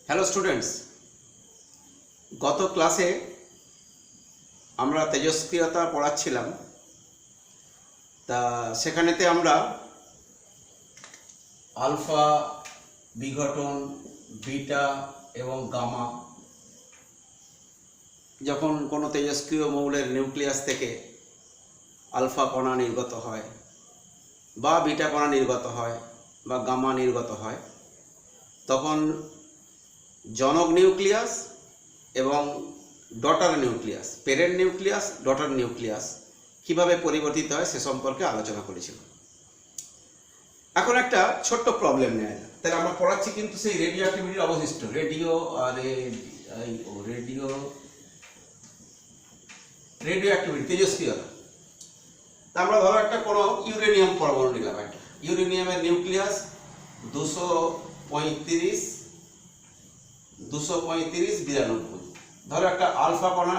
Hello students, গত ক্লাসে আমরা তেজস্ক্রিয়তা পড়াচ্ছিলাম। তা সেখানেতে আমরা আলফা বিঘটন, বিটা এবং গামা, যখন কোনো তেজস্ক্রিয় মৌলের নিউক্লিয়াস থেকে আলফা কণা নির্গত হয় বা বিটা কণা নির্গত হয় বা গামা নির্গত হয়, তখন জনক নিউক্লিয়াস এবং daughter nucleus, parent nucleus, daughter nucleus কিভাবে পরিবর্তিত হয় সে সম্পর্কে আলোচনা করেছিলাম। এখন একটা ছোট্ট প্রবলেম নেওয়া যায়। তাহলে আমরা পড়াচ্ছি কিন্তু সেই রেডিও অ্যাক্টিভিটির অবশিষ্ট রেডিও অ্যাক্টিভিটি, তেজস্ক্রিয়তা। তা আমরা ধরো একটা কোনো ইউরেনিয়াম পরমাণু নিলাম। একটা ইউরেনিয়ামের নিউক্লিয়াস 235 92। ধরো একটা আলফা কণা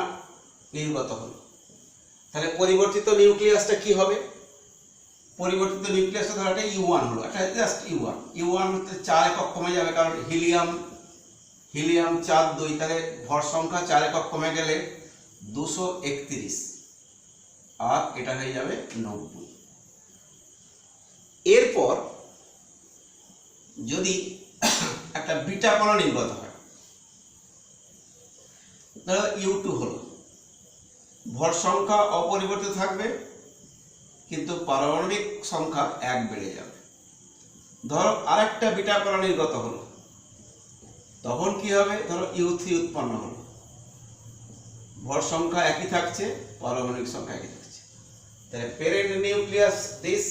নির্গত হলো, তাহলে পরিবর্তিত নিউক্লিয়াসটা কি হবে? পরিবর্তিত নিউক্লিয়াসটা ধরো একটা U1 হলো, একটা জাস্ট U1 হতে 4 একক কমে যাবে, কারণ হিলিয়াম 4 2, তাহলে ভর সংখ্যা 4 একক কমে গেলে 231, আর এটা হয়ে যাবে 90। এরপর যদি একটা বিটা কণা নির্গত হয়, ধরো U2 হলো, ভর সংখ্যা অপরিবর্তিত থাকবে কিন্তু পারমাণবিক সংখ্যা 1 বেড়ে যাবে। ধরো আরেকটা বিটা কণা নির্গত হলো, তখন কি হবে? ধরো U3 উৎপন্ন হলো, ভর সংখ্যা একই থাকছে, পারমাণবিক সংখ্যা একই থাকছে। তাহলে প্যারেন্ট নিউক্লিয়াস দিস,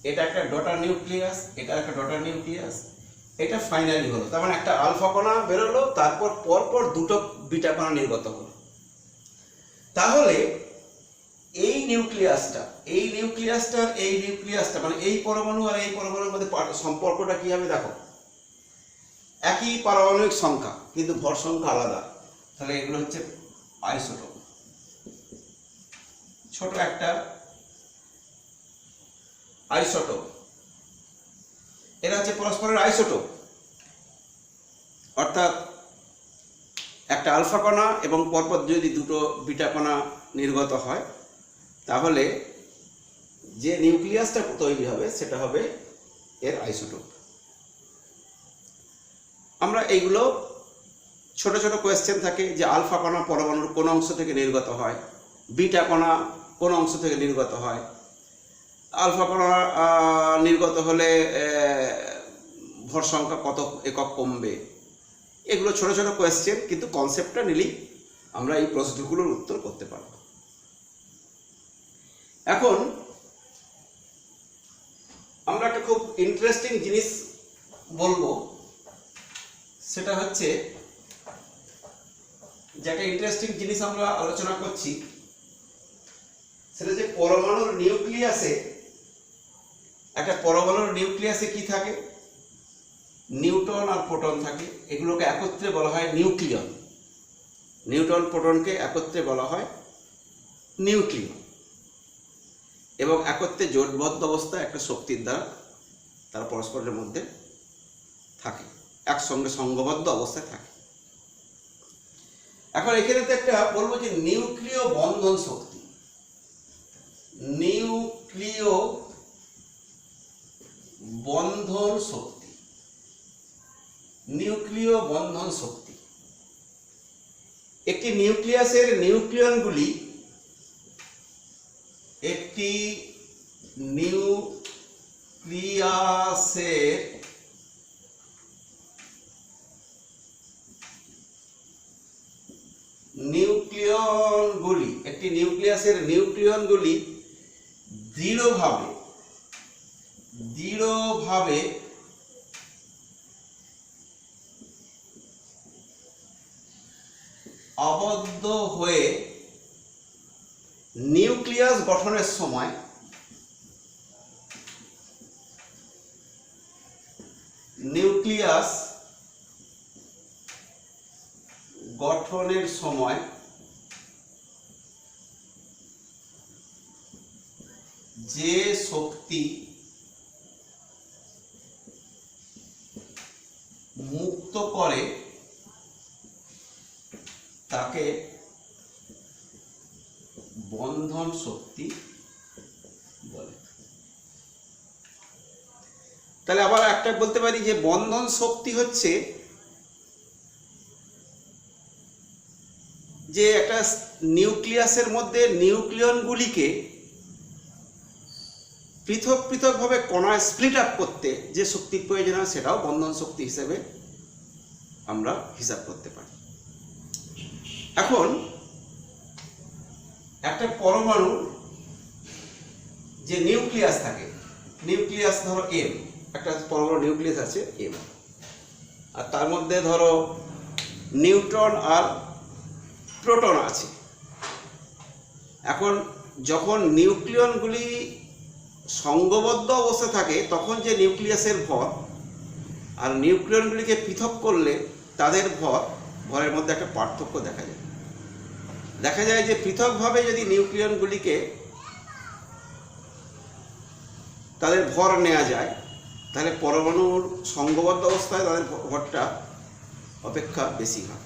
এটা একটা ডটার নিউক্লিয়াস, এটা একটা ডটার নিউক্লিয়াস, এটা ফাইনালি হলো। তার মানে একটা আলফা কণা বেরোলো, তারপর পরপর দুটো বিটা কণা নির্গত হলো। তাহলে এই নিউক্লিয়াসটা মানে এই পরমাণু আর এই পরমাণুর মধ্যে সম্পর্কটা কি হবে? দেখো, একই পারমাণবিক সংখ্যা কিন্তু ভর সংখ্যা আলাদা। তাহলে এগুলো হচ্ছে আইসোটোপ। ছোট একটা আইসোটোপ, এরা হচ্ছে পরস্পরের আইসোটোপ। অর্থাৎ একটা আলফা কণা এবং পরপর যদি দুটো বিটা কণা নির্গত হয়, তাহলে যে নিউক্লিয়াসটা তৈরি হবে সেটা হবে এর আইসোটোপ। আমরা এইগুলো ছোট ছোট কোয়েশ্চেন থাকে যে আলফা কণা পরমাণুর কোন অংশ থেকে নির্গত হয়, বিটা কণা কোন অংশ থেকে নির্গত হয়, আলফা কণা নির্গত হলে ভর সংখ্যা কত একক কমবে। এগুলো ছোট ছোট কোয়েশ্চেন, কিন্তু কনসেপ্টটা নিলেই আমরা এই প্রশ্নগুলোর উত্তর করতে পারব। এখন আমরা একটা খুব ইন্টারেস্টিং জিনিস বলবো, সেটা হচ্ছে যে একটা ইন্টারেস্টিং জিনিস আমরা আলোচনা করছি, সেটা যে পরমাণুর নিউক্লিয়াসে, একটা পরমাণুর নিউক্লিয়াসে কি থাকে? নিউট্রন আর প্রোটন থাকে। এগুলোকে একত্রে বলা হয় নিউক্লিয়ন। নিউট্রন প্রোটনকে একত্রে বলা হয় নিউক্লিয়ন, এবং একত্রে জোটবদ্ধ অবস্থায় একটা শক্তির দ্বারা তারা পরস্পরের মধ্যে থাকে, একসঙ্গে সংঘবদ্ধ অবস্থায় থাকে। এখন এখানে তো একটা বলবো যে নিউক্লিয় বন্ধন শক্তি, নিউক্লিয় বন্ধন শক্তি, নিউক্লিয় বন্ধন শক্তি। একটি নিউক্লিয়াসের নিউক্লিয়নগুলি, একটি নিউক্লিয়াসের নিউক্লিয়নগুলি দৃঢ়ভাবে আবদ্ধ হয়ে নিউক্লিয়াস গঠনের সময় যে শক্তি মুক্ত করে তাকে বন্ধন শক্তি বলে। তাহলে আবার একটা বলতে পারি যে বন্ধন শক্তি হচ্ছে যে একটা নিউক্লিয়াসের মধ্যে নিউক্লিয়নগুলিকে পৃথক পৃথকভাবে কণায় স্প্লিট আপ করতে যে শক্তির প্রয়োজন হয় সেটাও বন্ধন শক্তি হিসেবে আমরা হিসাব করতে পারি। এখন একটা পরমাণু যে নিউক্লিয়াস থাকে, নিউক্লিয়াস ধরো এম, একটা পরমাণু নিউক্লিয়াস আছে এম, আর তার মধ্যে ধরো নিউট্রন আর প্রোটন আছে। এখন যখন নিউক্লিয়নগুলি সংঘবদ্ধ অবস্থা থাকে তখন যে নিউক্লিয়াসের ভর আর নিউক্লিয়নগুলিকে পৃথক করলে তাদের ভরের মধ্যে একটা পার্থক্য দেখা যায়। দেখা যায় যে পৃথকভাবে যদি নিউক্লিয়নগুলিকে তাদের ভর নেওয়া যায় তাহলে পরমাণুর সংঘবদ্ধ অবস্থায় তাদের ভরটা অপেক্ষা বেশি হয়।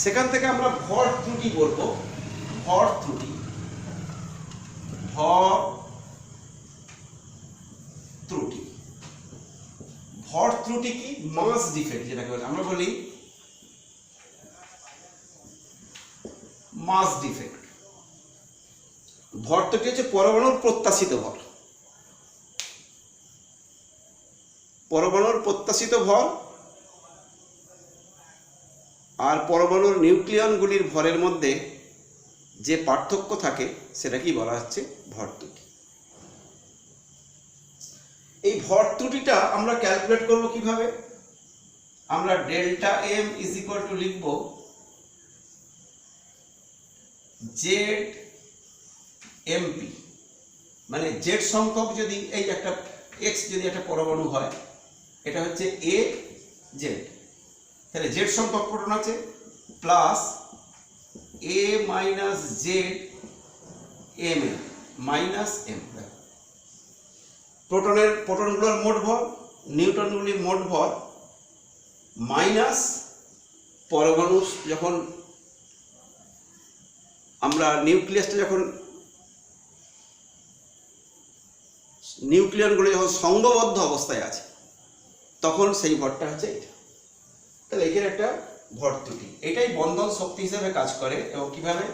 সেখান থেকে আমরা ভর ত্রুটি বলবো। ভর ত্রুটি, ভর ত্রুটি, ভর ত্রুটি কি? মাস ডিফেক্ট যেটাকে আমরা বলি মাস ডিফেক্ট। ভর ত্রুটি হচ্ছে পরমাণুর প্রত্যাশিত ভর, পরমাণুর প্রত্যাশিত ভর আর পরমাণুর নিউক্লিয়নগুলির ভরের মধ্যে যে পার্থক্য থাকে সেটাকেই বলা হচ্ছে ভর ত্রুটি। এই ভর ত্রুটিটা আমরা ক্যালকুলেট করব কিভাবে? আমরা delta M is equal to লিখব জেড এমপি, মানে জেড সংখ্যক যদি এই একটা এক্স যদি একটা পরমাণু হয়, এটা হচ্ছে এ জেড, তাহলে জেড সংখ্যক প্রোটন আছে plus A minus Z M A minus M. প্রোটনগুলোর মোট ভর, নিউট্রনগুলির মোট ভর মাইনাস পরমাণু যখন আমরা নিউক্লিয়াসটা যখন নিউক্লিয়নগুলো যখন সংঘবদ্ধ অবস্থায় আছে তখন সেই ভরটা হচ্ছে এটা। তাহলে এখানে একটা ভর ত্রুটি, এটাই বন্ধন শক্তি হিসেবে কাজ করে। এবং কিভাবে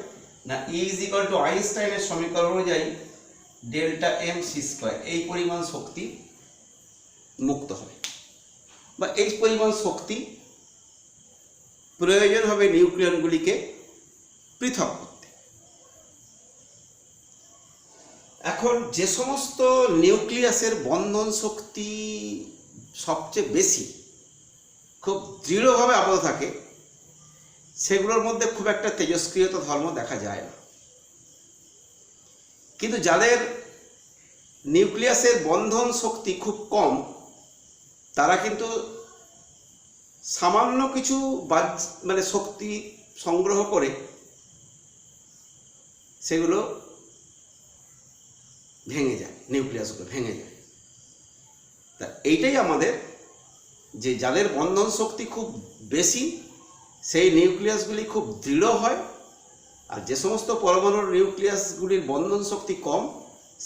না, E ইজ ইকুয়াল টু আইনস্টাইনের সমীকরণ অনুযায়ী ডেল্টা এম সি স্কোয়ার, এই পরিমাণ শক্তি মুক্ত হবে বা এই পরিমাণ শক্তি প্রয়োজন হবে নিউক্লিয়নগুলিকে পৃথক করতে। এখন যে সমস্ত নিউক্লিয়াসের বন্ধন শক্তি সবচেয়ে বেশি, খুব দৃঢ়ভাবে আবদ্ধ থাকে, সেগুলোর মধ্যে খুব একটা তেজস্ক্রিয়তা ধর্ম দেখা যায় না। কিন্তু যাদের নিউক্লিয়াসের বন্ধন শক্তি খুব কম, তারা কিন্তু সামান্য কিছু মানে শক্তি সংগ্রহ করে সেগুলো ভেঙে যায়, নিউক্লিয়াসগুলো ভেঙে যায়। তা এইটাই আমাদের যে যাদের বন্ধন শক্তি খুব বেশি সেই নিউক্লিয়াসগুলি খুব দৃঢ় হয়, আর যে সমস্ত পরমাণুর নিউক্লিয়াসগুলির বন্ধন শক্তি কম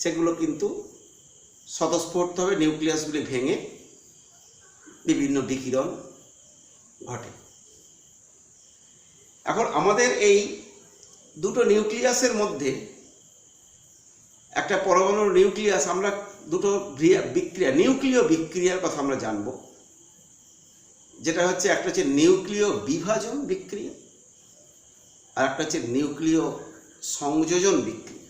সেগুলো কিন্তু স্বতঃস্ফূর্তভাবে নিউক্লিয়াসগুলি ভেঙে বিভিন্ন বিকিরণ ঘটে। এখন আমাদের এই দুটো নিউক্লিয়াসের মধ্যে একটা পরমাণুর নিউক্লিয়াস, আমরা দুটো বিক্রিয়া, নিউক্লিয় বিক্রিয়ার কথা আমরা জানব, যেটা হচ্ছে একটা হচ্ছে নিউক্লিয় বিভাজন বিক্রিয়া আর একটা হচ্ছে নিউক্লিয় সংযোজন বিক্রিয়া।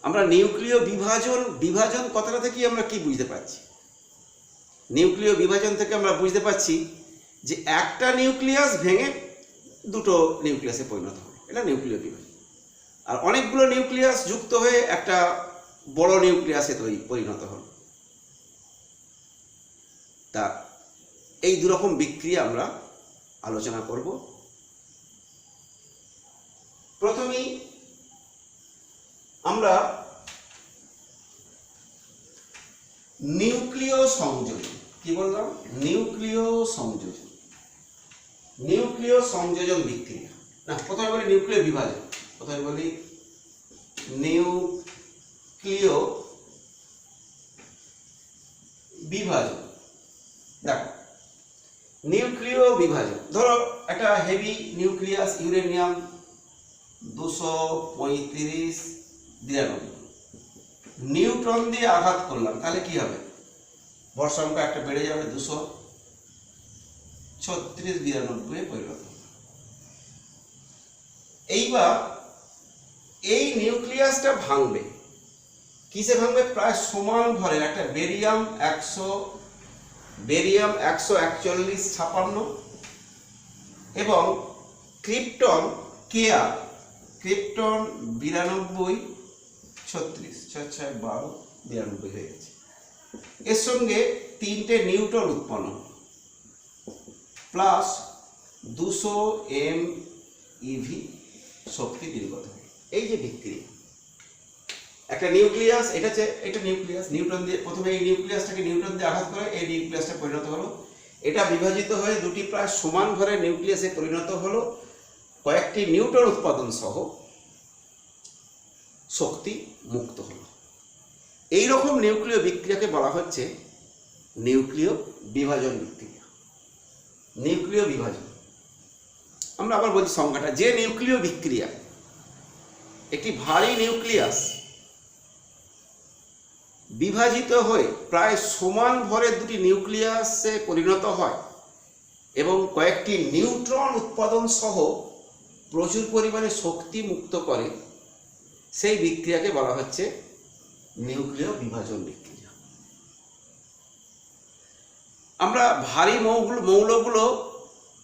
আমরা নিউক্লিয় বিভাজন কথাটা থেকে আমরা কি বুঝতে পারছি? নিউক্লিয় বিভাজন থেকে আমরা বুঝতে পারছি যে একটা নিউক্লিয়াস ভেঙে দুটো নিউক্লিয়াসে পরিণত হবে, এটা নিউক্লিয় বিভাজন। আর অনেকগুলো নিউক্লিয়াস যুক্ত হয়ে একটা বড় নিউক্লিয়াসে পরিণত হল। তা এই দুরকম বিক্রিয়া আমরা আলোচনা করব। প্রথমেই আমরা নিউক্লিয় সংযোজন, কি বললাম? নিউক্লিয় সংযোজন। নিউক্লিয় সংযোজন বিক্রিয়া, না প্রথমে বলি নিউক্লিয় বিভাজন, প্রথমে বলি নিউক্লিয় বিভাজন। দেখো নিউক্লিয় বিভাজন, ধরো একটা হেভি নিউক্লিয়াস ইউরেনিয়াম 235 নিউট্রন দিয়ে আঘাত করলাম, তাহলে কি হবে? ভর সংখ্যা একটা বেড়ে যাবে, 236 পরিণত হবে। এইবার এই নিউক্লিয়াসটা ভাঙবে, কিসে ভাঙবে? প্রায় সমান ভরের একটা বেরিয়াম 141 এবং ক্রিপ্টন কেআর, ক্রিপ্টন 92 36 92 হয়ে গেছে। এর সঙ্গে 3টে নিউট্রন উৎপন্ন প্লাস 200 MeV শক্তি নির্গত হয়। এই যে বিক্রিয়া, একটা নিউক্লিয়াস, এটা নিউক্লিয়াস, নিউট্রন দিয়ে প্রথমে এই নিউক্লিয়াসটাকে নিউট্রন দিয়ে আঘাত করে এই নিউক্লিয়াসটা পরিণত হলো, এটা বিভাজিত হয়ে দুটি প্রায় সমান ভরের নিউক্লিয়াসে পরিণত হলো, কয়েকটি নিউট্রন উৎপাদন সহ শক্তি মুক্ত হলো। এই রকম নিউক্লিয় বিক্রিয়াকে বলা হচ্ছে নিউক্লিয় বিভাজন বিক্রিয়া। নিউক্লিয় বিভাজন, আমরা আবার বলছি সংজ্ঞাটা, যে নিউক্লিয় বিক্রিয়া একটি ভারী নিউক্লিয়াস বিভাজিত হয়ে প্রায় সমান ভরের দুটি নিউক্লিয়াসে পরিণত হয় এবং কয়েকটি নিউট্রন উৎপাদন সহ প্রচুর পরিমাণে শক্তি মুক্ত করে, সেই বিক্রিয়াকে বলা হচ্ছে নিউক্লিয় বিভাজন বিক্রিয়া। আমরা ভারী মৌলগুলো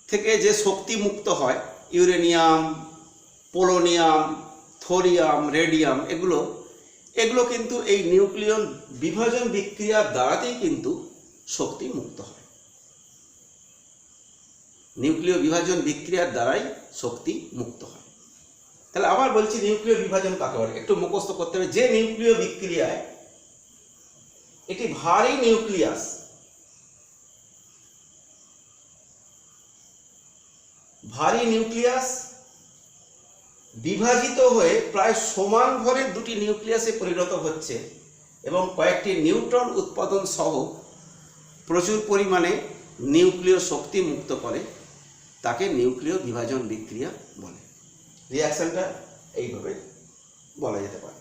থেকে যে শক্তি মুক্ত হয়, ইউরেনিয়াম, পোলোনিয়াম, থোরিয়াম, রেডিয়াম, এগুলো কিন্তু এই নিউক্লিয় বিভাজন বিক্রিয়ার দ্বারাতেই কিন্তু শক্তি মুক্ত হয়। নিউক্লিয় বিভাজন বিক্রিয়ার দ্বারাই শক্তি মুক্ত হয়। তাহলে আবার বলছি নিউক্লিয় বিভাজন কাকে বলে, একটু মুখস্থ করতে হবে। যে নিউক্লিয় বিক্রিয়ায় একটি ভারী নিউক্লিয়াস বিভাজিত হয়ে প্রায় সমান ভরের দুটি নিউক্লিয়াসে পরিণত হচ্ছে এবং কয়েকটি নিউট্রন উৎপাদন সহ প্রচুর পরিমাণে নিউক্লিয় শক্তি মুক্ত করে, তাকে নিউক্লিয় বিভাজন বিক্রিয়া বলে। রিয়াকশনটা এইভাবে বলা যেতে পারে।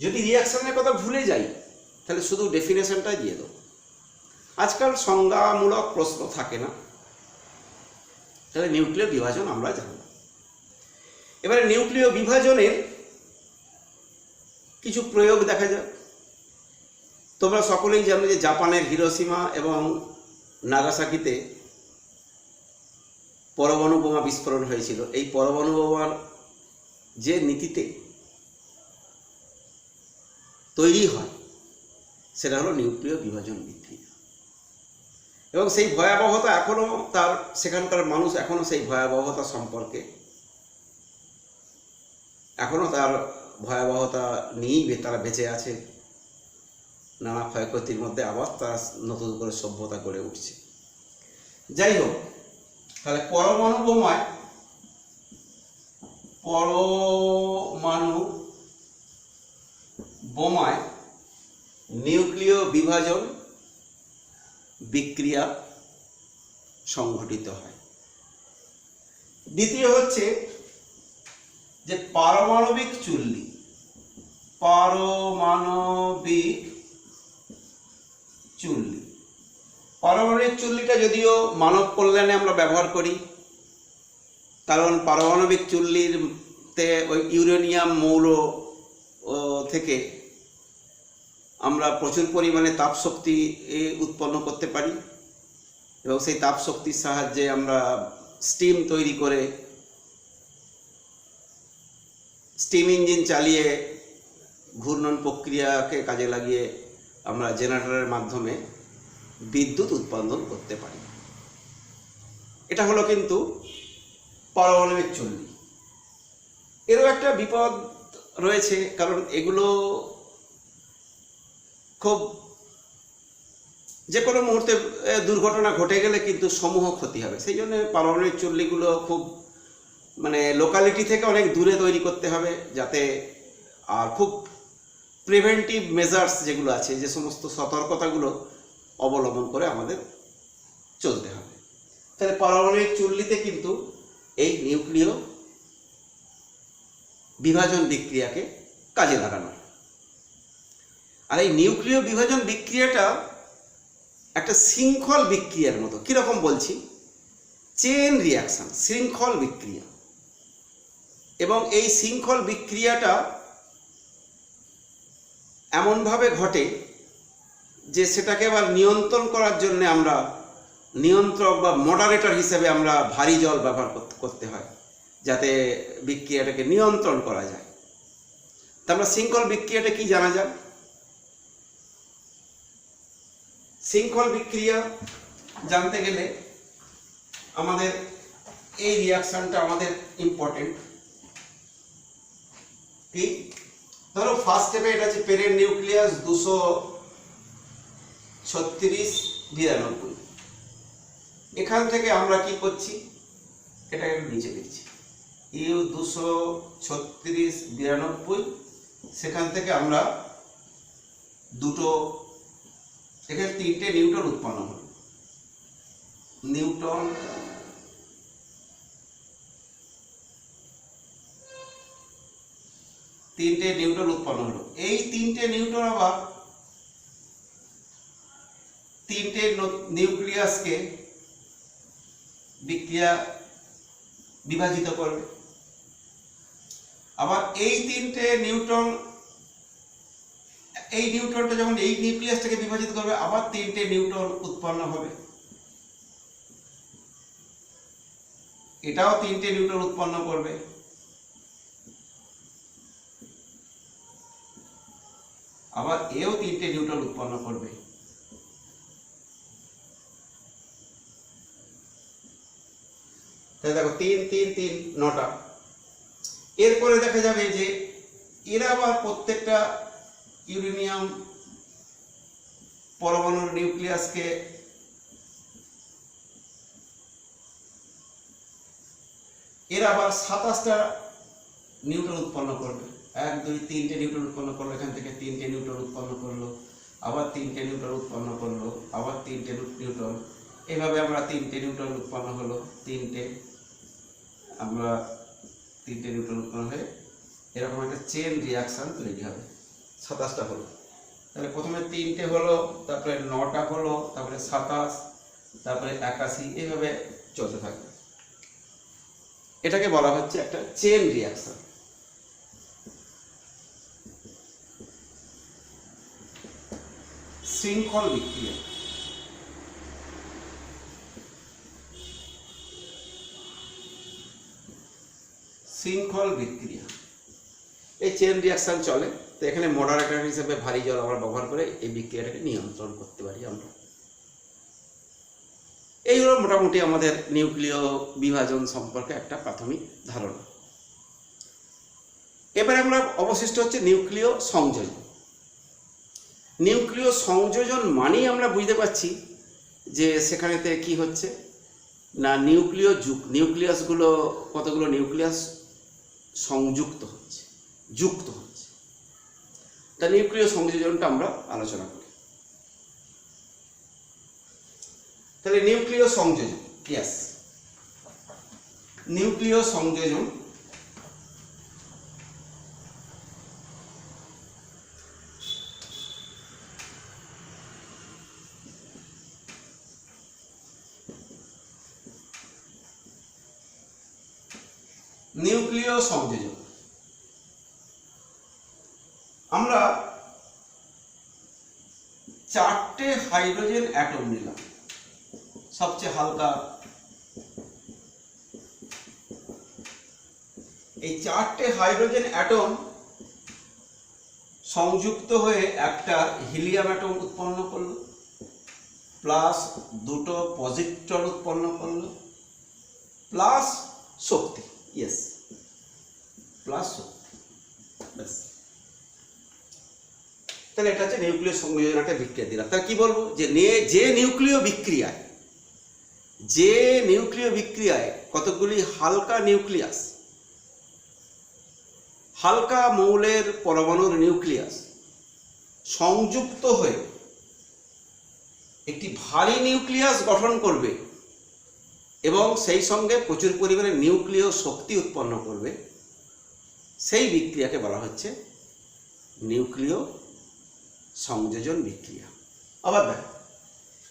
যদি রিয়াকশনের কথা ভুলে যাই তাহলে শুধু ডেফিনেশনটা দিয়ে দেবো। আজকাল সংজ্ঞামূলক প্রশ্ন থাকে না, তাহলে নিউক্লিয় বিভাজন আমরা জানব। এবারে নিউক্লিয় বিভাজনের কিছু প্রয়োগ দেখা যাক। তোমরা সকলেই জানো যে জাপানের হিরোশিমা এবং নাগাসাকিতে পরমাণু বোমা বিস্ফোরণ হয়েছিল। এই পরমাণু বোমার যে নীতিতে তৈরি হয় সেটা হলো নিউক্লিয় বিভাজন বিক্রিয়া, এবং সেই ভয়াবহতা এখনো সেখানকার মানুষ এখনো সেই ভয়াবহতা সম্পর্কে এখনো তার ভয়াবহতা নিয়েই তারা বেঁচে আছে। নানা ক্ষয়ক্ষতির মধ্যে আবার তারা নতুন করে সভ্যতা গড়ে উঠছে। যাই হোক, তাহলে পরমাণু বোমায় নিউক্লিয় বিভাজন বিক্রিয়া সংঘটিত হয়। দ্বিতীয় হচ্ছে যে পারমাণবিক চুল্লিটা যদিও মানব কল্যাণে আমরা ব্যবহার করি, কারণ পারমাণবিক চুল্লিতে ওই ইউরেনিয়াম মৌল থেকে আমরা প্রচুর পরিমাণে তাপশক্তি উৎপন্ন করতে পারি এবং সেই তাপশক্তির সাহায্যে আমরা স্টিম তৈরি করে স্টিম ইঞ্জিন চালিয়ে ঘূর্ণন প্রক্রিয়াকে কাজে লাগিয়ে আমরা জেনারেটরের মাধ্যমে বিদ্যুৎ উৎপাদন করতে পারি। এটা হলো কিন্তু পারমাণবিক চুল্লি। এরও একটা বিপদ রয়েছে, কারণ এগুলো খুব যে কোনো মুহূর্তে দুর্ঘটনা ঘটে গেলে কিন্তু সমূহ ক্ষতি হবে। সেই জন্য পারমাণবিক চুল্লিগুলো খুব মানে লোকালিটি থেকে অনেক দূরে তৈরি করতে হবে, যাতে আর খুব প্রিভেন্টিভ মেজার্স যেগুলো আছে, যে সমস্ত সতর্কতাগুলো অবলম্বন করে আমাদের চলতে হবে। তাহলে পারমাণবিক চুল্লিতে কিন্তু এই নিউক্লিয় বিভাজন বিক্রিয়াকে কাজে লাগানো। আর এই নিউক্লিয় বিভাজন বিক্রিয়াটা একটা শৃঙ্খল বিক্রিয়ার মতো। কীরকম বলছি? চেন রিয়াকশন, শৃঙ্খল বিক্রিয়া। এবং এই শৃঙ্খল বিক্রিয়াটা এমনভাবে ঘটে যে সেটাকে আবার নিয়ন্ত্রণ করার জন্য আমরা নিয়ন্ত্রক বা মডারেটর হিসেবে আমরা ভারী জল ব্যবহার করতে হয়, যাতে বিক্রিয়াটাকে নিয়ন্ত্রণ করা যায়। তা আমরা শৃঙ্খল বিক্রিয়াটা কি জানা যাক। শৃঙ্খল বিক্রিয়া জানতে গেলে আমাদের এই রিয়াকশনটা আমাদের ইম্পর্টেন্ট। কি ধরো ফার্স্ট স্টেপে এটা হচ্ছে প্যারেন্ট নিউক্লিয়াস 236-92। এখান থেকে আমরা কি করছি, এটা একটু নিচে লিখছি, ইউ 236-92। সেখান থেকে আমরা দুটো, এখানে 3টে নিউট্রন উৎপন্ন হলো। নিউট্রন তিনটে নিউট্রন উৎপন্ন হলো। এই 3টে নিউট্রন আবার 3টে নিউক্লিয়াসকে বিক্রিয়া বিভাজিত করবে। আবার এই 3টে নিউট্রন, এই নিউট্রনটা যখন এই নিউক্লিয়াসটাকে বিভাজিত করবে, আবার 3টে নিউট্রন উৎপন্ন হবে। এটাও 3টে নিউট্রন উৎপন্ন করবে। আবার এও 3টে নিউট্রন উৎপন্ন করবে। তাহলে দেখো 3 3 3 9টা। এরপরে দেখা যাবে যে এরা আবার প্রত্যেকটা ইউরেনিয়াম পরমাণুর নিউক্লিয়াসকে এরা আবার 27টা নিউট্রন উৎপন্ন করবে। 1 2 3টে নিউট্রন উৎপন্ন করলো, এখান থেকে 3টে নিউট্রন উৎপন্ন করলো, আবার 3টে নিউট্রন উৎপন্ন করলো, আবার 3টে নিউট্রন। এইভাবে আমরা 3টে নিউট্রন উৎপন্ন হলো, 3টে আমরা 3টে নিউট্রন উৎপন্ন হয়ে এরকম একটা চেন রিয়াকশন তৈরি হবে। 27টা হলো। তাহলে প্রথমে 3টে হলো, তারপরে 9টা হলো, তারপরে 27, তারপরে 81, এইভাবে চলতে থাকবে। এটাকে বলা হচ্ছে একটা চেন রিয়াকশন। শৃঙ্খল বিক্রিয়া। শৃঙ্খল বিক্রিয়া, এই চেন রিয়াকশন চলে। তো এখানে মডারেটর হিসেবে ভারী জল আমরা ব্যবহার করে এই বিক্রিয়াটাকে নিয়ন্ত্রণ করতে পারি আমরা। এই হলো মোটামুটি আমাদের নিউক্লিয় বিভাজন সম্পর্কে একটা প্রাথমিক ধারণা। এবারে আমরা অবশিষ্ট হচ্ছে নিউক্লিয় সংযোজন। নিউক্লিয় সংযোজন মানেই আমরা বুঝতে পারছি যে সেখানেতে কি হচ্ছে না, নিউক্লিয়াসগুলো কতগুলো নিউক্লিয়াস সংযুক্ত হচ্ছে, যুক্ত হচ্ছে। তা নিউক্লিয় সংযোজনটা আমরা আলোচনা করি। তাহলে নিউক্লিয় সংযোজন, ইয়েস, নিউক্লিয় সংযোজন নিউক্লিয় সংযোজন আমরা 4টে হাইড্রোজেন অ্যাটম নিলাম, সবচেয়ে হালকা। এই 4টে হাইড্রোজেন অ্যাটম সংযুক্ত হয়ে একটা হিলিয়াম অ্যাটম উৎপন্ন করলো, প্লাস 2টো পজিট্রন উৎপন্ন করলো, প্লাস শক্তি, ইয়েস, প্লাস শক্তি, ব্যাস। তাহলে এটা হচ্ছে নিউক্লিয় সংযোজন একটা বিক্রিয়া দিলাম। তাহলে কি বলবো, যে যে নিউক্লিয় বিক্রিয়ায় কতগুলি হালকা নিউক্লিয়াস, হালকা মৌলের পরমাণুর নিউক্লিয়াস সংযুক্ত হয়ে একটি ভারী নিউক্লিয়াস গঠন করবে এবং সেই সঙ্গে প্রচুর পরিমাণে নিউক্লিয় শক্তি উৎপন্ন করবে, সেই বিক্রিয়াকে বলা হচ্ছে নিউক্লিয় সংযোজন বিক্রিয়া। আবার দেখ,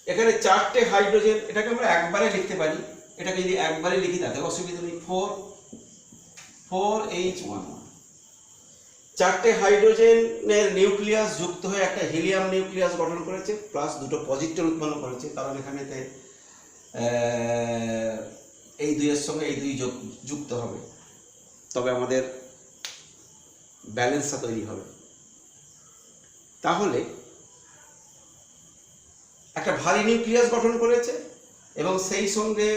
এখানে 4টে হাইড্রোজেন, এটাকে আমরা একবারে লিখতে পারি। এটাকে যদি একবারে লিখি তাতে অসুবিধা নেই। 4H1, 4টে হাইড্রোজেনের নিউক্লিয়াস যুক্ত হয়ে একটা হিলিয়াম নিউক্লিয়াস গঠন করেছে, প্লাস 2টো পজিট্রন উৎপন্ন করেছে। কারণ এখানেতে এই দুইয়ের সঙ্গে এই দুই যুক্ত হবে, তবে আমাদের ব্যালেন্সটা তৈরি হবে। তাহলে একটা ভারী নিউক্লিয়াস গঠন করেছে এবং সেই সঙ্গে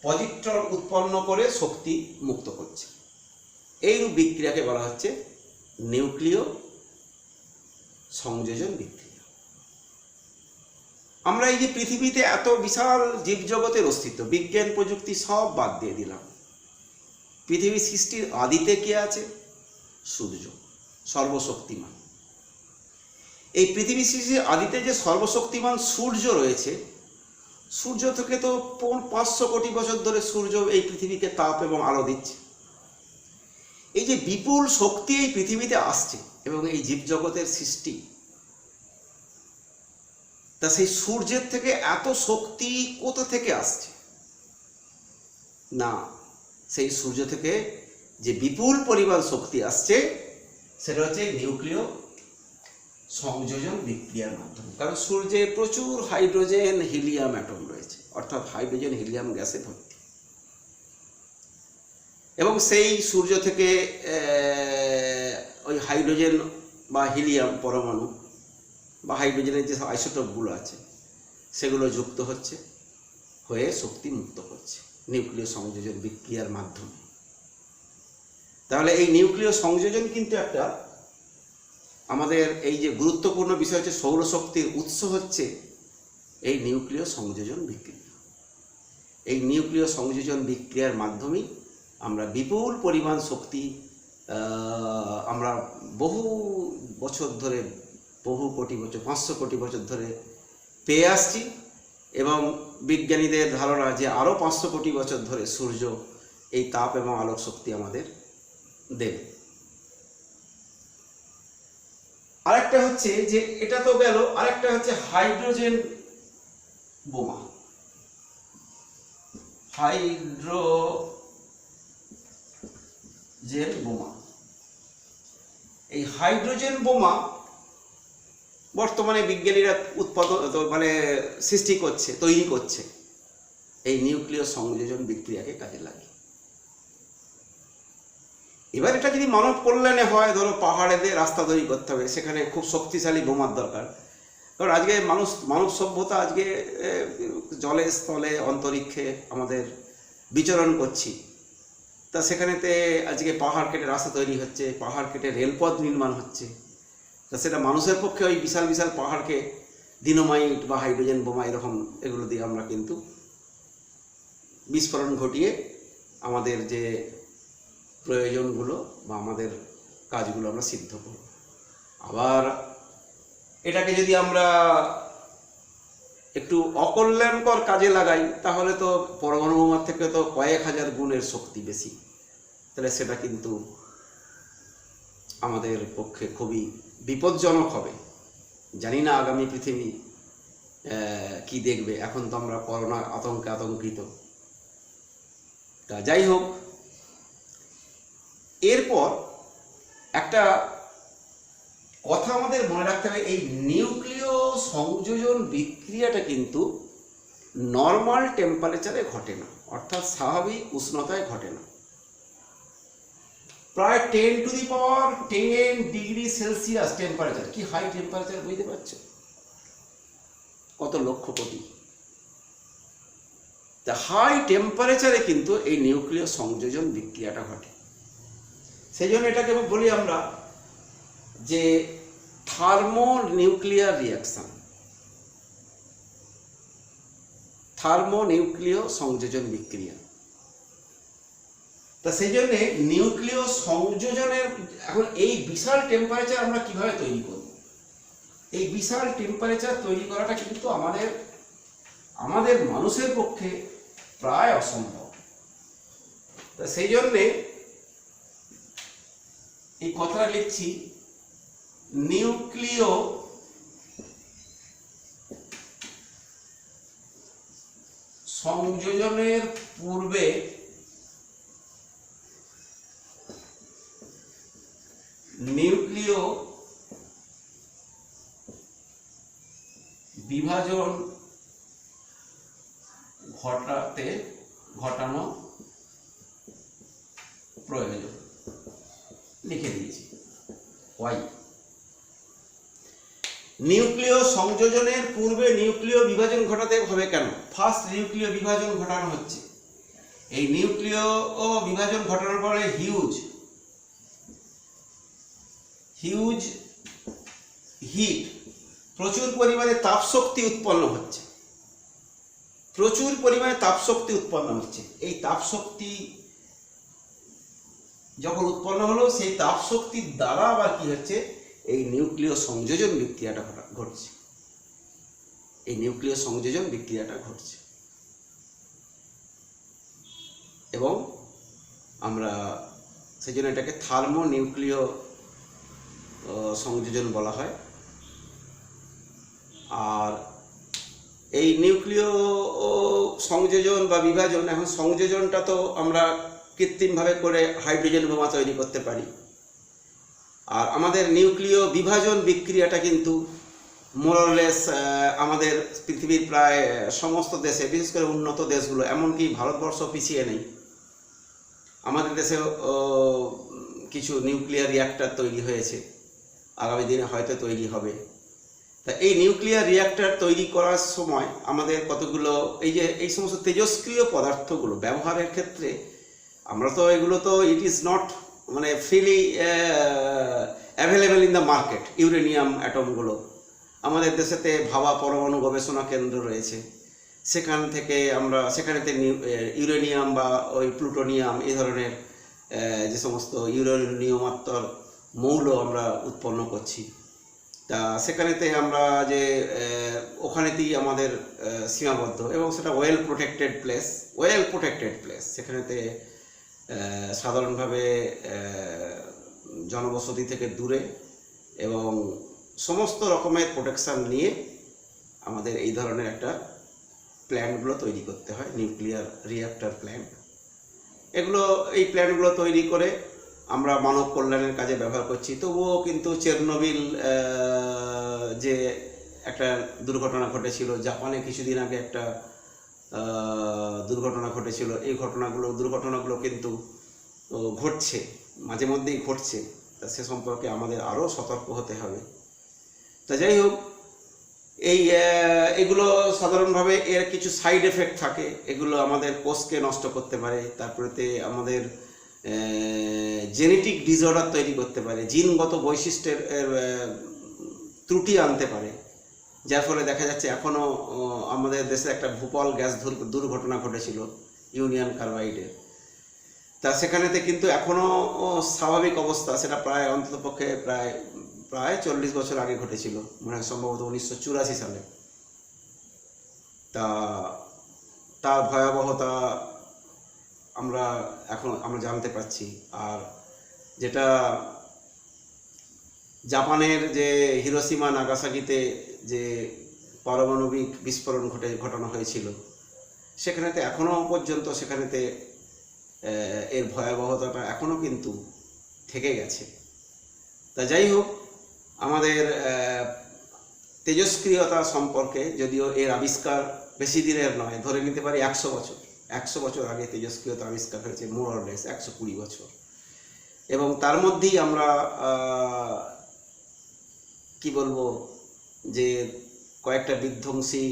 পজিট্রন উৎপন্ন করে শক্তি মুক্ত করছে। এইরূপ বিক্রিয়াকে বলা হচ্ছে নিউক্লিয় সংযোজন বিক্রিয়া। আমরা এই যে পৃথিবীতে এত বিশাল জীবজগতের অস্তিত্ব, বিজ্ঞান প্রযুক্তি সব বাদ দিয়ে দিলাম, পৃথিবী সৃষ্টির আদিতে কে আছে? সূর্য, সর্বশক্তিমান। এই পৃথিবী সৃষ্টির আদিতে যে সর্বশক্তিমান সূর্য রয়েছে, সূর্য থেকে তো 500 কোটি বছর ধরে সূর্য এই পৃথিবীকে তাপ এবং আলো দিচ্ছে। এই যে বিপুল শক্তি এই পৃথিবীতে আসছে এবং এই জীবজগতের সৃষ্টি, তা সেই সূর্যের থেকে এত শক্তি কোথা থেকে আসছে? না, সেই সূর্য থেকে যে বিপুল পরিমাণ শক্তি আসছে সেটা হচ্ছে নিউক্লিয় সংযোজন বিক্রিয়ার মাধ্যমে। কারণ সূর্যে প্রচুর হাইড্রোজেন হিলিয়াম অ্যাটম রয়েছে, অর্থাৎ হাইড্রোজেন হিলিয়াম গ্যাসে ভর্তি, এবং সেই সূর্য থেকে ওই হাইড্রোজেন বা হিলিয়াম পরমাণু বা হাইড্রোজেনের যে আইসোটোপগুলো আছে সেগুলো যুক্ত হচ্ছে, হয়ে শক্তি মুক্ত করছে নিউক্লিয় সংযোজন বিক্রিয়ার মাধ্যমে। তাহলে এই নিউক্লিয় সংযোজন কিন্তু একটা আমাদের এই যে গুরুত্বপূর্ণ বিষয় হচ্ছে, সৌরশক্তির উৎস হচ্ছে এই নিউক্লিয় সংযোজন বিক্রিয়া। এই নিউক্লিয় সংযোজন বিক্রিয়ার মাধ্যমেই আমরা বিপুল পরিমাণ শক্তি আমরা বহু বছর ধরে, বহু কোটি বছর, 500 কোটি বছর ধরে পেয়ে আসছি, এবং বিজ্ঞানীদের ধারণা যে আরও 500 কোটি বছর ধরে সূর্য এই তাপ এবং আলোক শক্তি আমাদের দেবে। আরেকটা হচ্ছে যে, এটা তো গেল, আরেকটা হচ্ছে হাইড্রোজেন বোমা। হাইড্রোজেন বোমা, এই হাইড্রোজেন বোমা বর্তমানে বিজ্ঞানীরা সৃষ্টি করছে, তৈরি করছে এই নিউক্লিয় সংযোজন বিক্রিয়াকে কাজে লাগে। এবার এটা যদি মানব কল্যাণে হয়, ধরো পাহাড়েতে রাস্তা তৈরি করতে হবে, সেখানে খুব শক্তিশালী বোমার দরকার। কারণ আজকে মানব সভ্যতা আজকে জলে, স্থলে, অন্তরিক্ষে আমাদের বিচরণ করছি, তা সেখানেতে আজকে পাহাড় কেটে রাস্তা তৈরি হচ্ছে, পাহাড় কেটে রেলপথ নির্মাণ হচ্ছে। তা সেটা মানুষের পক্ষে ওই বিশাল বিশাল পাহাড়কে ডিনামাইট বা হাইড্রোজেন বোমা এরকম এগুলো দিয়ে আমরা কিন্তু বিস্ফোরণ ঘটিয়ে আমাদের যে প্রয়োজনগুলো বা আমাদের কাজগুলো আমরা সিদ্ধ করব। আবার এটাকে যদি আমরা একটু অকল্যাণকর কাজে লাগাই, তাহলে তো পরমাণু বোমার থেকে তো কয়েক হাজার গুণের শক্তি বেশি। তাহলে সেটা কিন্তু আমাদের পক্ষে খুবই বিপজ্জনক হবে। জানি না আগামী পৃথিবী কি দেখবে, এখন তো আমরা করোনা আতঙ্কে আতঙ্কিত। তা যাই হোক, এরপর একটা কথা আমাদের মনে রাখতে হবে, এই নিউক্লিয় সংযোজন বিক্রিয়াটা কিন্তু নর্মাল টেম্পারেচারে ঘটে না, অর্থাৎ স্বাভাবিক উষ্ণতায় ঘটে না। প্রায় 10⁻10 ডিগ্রি সেলসিয়াস টেম্পারেচার, কি হাই টেম্পারেচার বুঝতে পারছো? কত লক্ষ কোটি। তা হাই টেম্পারেচারে কিন্তু এই নিউক্লিয় সংযোজন বিক্রিয়াটা ঘটে। সেই জন্য এটাকে বলি আমরা যে থার্মোনিউক্লিয়ার রিয়াকশন, থার্মোনিউক্লিয় সংযোজন বিক্রিয়া। তা সেই জন্যে নিউক্লিয় সংযোজনের এখন এই বিশাল টেম্পারেচার আমরা কিভাবে তৈরি করব? এই বিশাল টেম্পারেচার তৈরি করাটা কিন্তু আমাদের মানুষের পক্ষে প্রায় অসম্ভব। তা সেই জন্যে এই কথাটা লিখছি, নিউক্লিয় সংযোজনের পূর্বে নিউক্লিয় বিভাজন ঘটানো প্রয়োজন। লিখে দিয়েছি ওয়াই। নিউক্লিয় সংযোজনের পূর্বে নিউক্লিয় বিভাজন ঘটাতে হবে কেন? ফার্স্ট নিউক্লিয় বিভাজন ঘটানো হচ্ছে। এই নিউক্লিয় বিভাজন ঘটানোর পরে হিউজ হিট, প্রচুর পরিমাণে তাপশক্তি উৎপন্ন হচ্ছে, প্রচুর পরিমাণে তাপশক্তি উৎপন্ন হচ্ছে। এই তাপশক্তি যখন উৎপন্ন হলো, সেই তাপশক্তির দ্বারা আবার কি হচ্ছে, এই নিউক্লিয় সংযোজন বিক্রিয়াটা ঘটছে, এই নিউক্লিয় সংযোজন বিক্রিয়াটা ঘটছে। এবং আমরা সেই জন্য এটাকে থার্মোনিউক্লিয় সংযোজন বলা হয়। আর এই নিউক্লিয় সংযোজন বা বিভাজন, এখন সংযোজনটা তো আমরা কৃত্রিমভাবে করে হাইড্রোজেন বোমা তৈরি করতে পারি, আর আমাদের নিউক্লিয় বিভাজন বিক্রিয়াটা কিন্তু মোরলেস আমাদের পৃথিবীর প্রায় সমস্ত দেশে, বিশেষ করে উন্নত দেশগুলো, এমনকি ভারতবর্ষ পিছিয়ে নেই, আমাদের দেশেও কিছু নিউক্লিয়ার রিঅ্যাক্টর তৈরি হয়েছে, আগামী দিনে হয়তো তৈরি হবে। তা এই নিউক্লিয়ার রিঅ্যাক্টর তৈরি করার সময় আমাদের কতগুলো এই সমস্ত তেজস্ক্রিয় পদার্থগুলো ব্যবহারের ক্ষেত্রে আমরা তো এগুলো তো ইট ইজ নট মানে freely available in the market. Uranium অ্যাটমগুলো আমাদের দেশেতে ভাবা পরমাণু গবেষণা কেন্দ্র রয়েছে, সেখানেতে ইউরেনিয়াম বা ওই প্লুটোনিয়াম এই ধরনের যে সমস্ত ইউরেনিয়ামাত্মক মৌল আমরা উৎপন্ন করছি। তা সেখানেতে আমরা যে ওখানেতেই আমাদের সীমাবদ্ধ, এবং সেটা ওয়েল প্রোটেক্টেড প্লেস। সেখানেতে সাধারণভাবে জনবসতি থেকে দূরে এবং সমস্ত রকমের প্রোটেকশান নিয়ে আমাদের এই ধরনের একটা প্ল্যান্টগুলো তৈরি করতে হয়, নিউক্লিয়ার রিঅ্যাক্টর প্ল্যান্ট। এই প্ল্যান্টগুলো তৈরি করে আমরা মানব কল্যাণের কাজে ব্যবহার করছি। তবুও কিন্তু চেরনোবিল যে একটা দুর্ঘটনা ঘটেছিল, জাপানে কিছুদিন আগে একটা দুর্ঘটনা ঘটেছিল, এই দুর্ঘটনাগুলো কিন্তু ঘটছে, মাঝে মধ্যেই ঘটছে। তা সে সম্পর্কে আমাদের আরও সতর্ক হতে হবে। তা যাই হোক, এগুলো সাধারণভাবে এর কিছু সাইড এফেক্ট থাকে, এগুলো আমাদের কোষকে নষ্ট করতে পারে, তারপরেতে আমাদের জেনেটিক ডিসঅর্ডার তৈরি করতে পারে, জিনগত বৈশিষ্ট্যের ত্রুটি আনতে পারে, যার ফলে দেখা যাচ্ছে এখনও আমাদের দেশে একটা ভোপাল গ্যাস দুর্ঘটনা ঘটেছিল ইউনিয়ন কার্বাইডের। তা সেখানেতে কিন্তু এখনও স্বাভাবিক অবস্থা, সেটা প্রায় অন্ততপক্ষে প্রায় 40 বছর আগে ঘটেছিল, মনে হয় সম্ভবত 1984 সালে। তা তার ভয়াবহতা আমরা জানতে পারছি। আর যেটা জাপানের যে হিরোশিমা নাগাসাকিতে যে পারমাণবিক বিস্ফোরণ ঘটানো হয়েছিল, সেখানেতে এখনও পর্যন্ত এর ভয়াবহতাটা এখনও কিন্তু থেকে গেছে। তা যাই হোক, আমাদের তেজস্ক্রিয়তা সম্পর্কে, যদিও এর আবিষ্কার বেশি দিনের নয়, ধরে নিতে পারি 100 বছর আগে তেজস্ক্রিয়তা আবিষ্কার হয়েছে, মোর অর লেস 120 বছর। এবং তার মধ্যেই আমরা কি বলবো, যে কয়েকটা বিধ্বংসী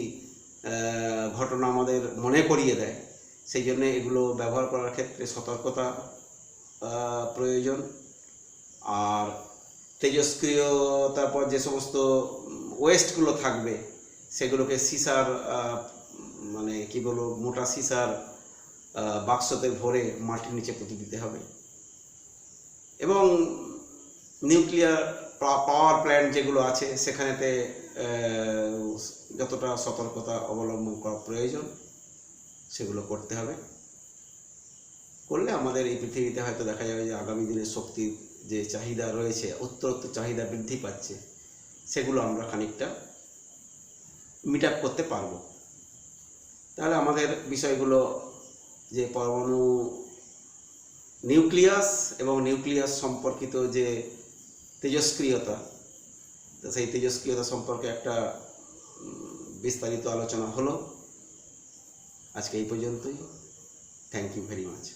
ঘটনা আমাদের মনে করিয়ে দেয়। সেই জন্য এগুলো ব্যবহার করার ক্ষেত্রে সতর্কতা প্রয়োজন। আর তেজস্ক্রিয়, তারপর যে সমস্ত ওয়েস্টগুলো থাকবে সেগুলোকে সিসার মানে কি বলবো, মোটা সিসার বাক্সতে ভরে মাটির নিচে পুঁতে দিতে হবে। এবং নিউক্লিয়ার পাওয়ার প্ল্যান্ট যেগুলো আছে সেখানেতে যতটা সতর্কতা অবলম্বন করা প্রয়োজন সেগুলো করতে হবে। করলে আমাদের এই পৃথিবীতে হয়তো দেখা যাবে যে আগামী দিনের শক্তির যে চাহিদা রয়েছে, উত্তরোত্তর চাহিদা বৃদ্ধি পাচ্ছে, সেগুলো আমরা খানিকটা মিট আপ করতে পারবো। তাহলে আমাদের বিষয়গুলো যে পরমাণু নিউক্লিয়াস এবং নিউক্লিয়াস সম্পর্কিত যে তেজস্ক্রিয়তা, সেই তেজস্ক্রিয়তা সম্পর্কে একটা বিস্তারিত আলোচনা হলো। আজকে এই পর্যন্তই। Thank you very much.